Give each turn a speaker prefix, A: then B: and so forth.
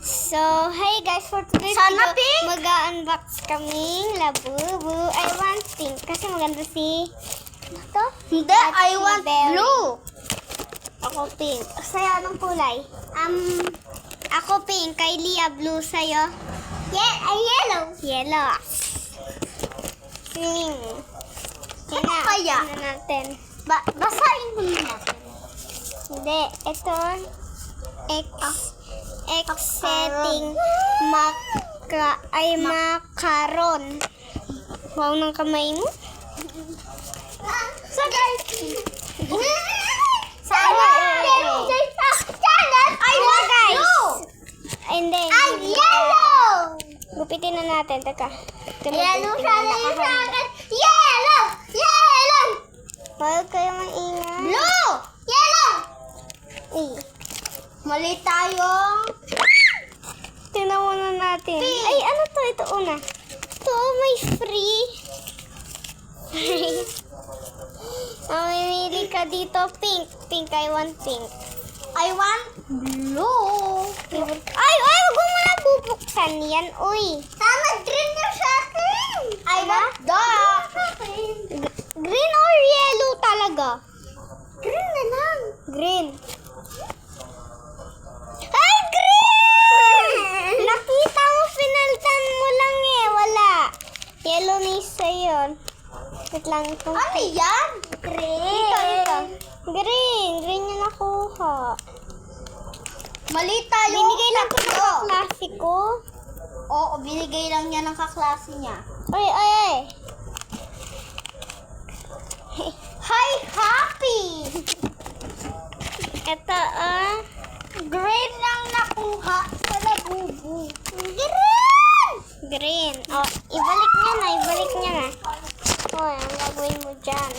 A: So, hey guys, for today's
B: Sana
A: video,
B: pink?
A: mag-unbox kaming Labubu. I want pink kasi maganda si... Ito?
B: Hindi, I want blue.
A: Ako pink. Sa'yo, anong kulay? Ako pink. Kay Lia, blue. Sa'yo? Yellow. Yellow. Pink.
B: Ano kaya?
A: Ano natin?
B: Basahin mo natin.
A: Hindi. Ito. X setting macaron. Wow ng kamay mo.
B: So guys, I want blue.
A: Hindi.
B: Yellow.
A: Gupitin na natin. Teka.
B: Yellow sa akin. Yellow.
A: Huwag kayo maingay.
B: Blue. Yellow.
A: Eh.
B: Mali tayong
A: Tingnan muna natin.
B: Pink.
A: Ay, ano to? Ito una. Ito, may free. Mamimili ka dito. Pink. Pink. I want pink.
B: I want blue.
A: Ay, wag mo na bubuksan yan. Uy.
B: Tama, green na sa akin. I want dark.
A: Green or yellow talaga?
B: Green na lang.
A: Green. Ay, green! Nakita mo, pinaltan mo lang eh. Wala. Yellow na isa yun. Wait lang.
B: Ano yan? Green.
A: Ito. Green. Green yung nakuha.
B: Mali tayo.
A: Binigay lang ko ng kaklase ko.
B: Oo, binigay lang niya ng kaklase niya.
A: Ay.
B: Hi, Happy!
A: Ito,
B: Green lang nakuha sa Labubu.
A: Green! Green. Oh, ibalik niya na. Oh, ang gagawin mo dyan.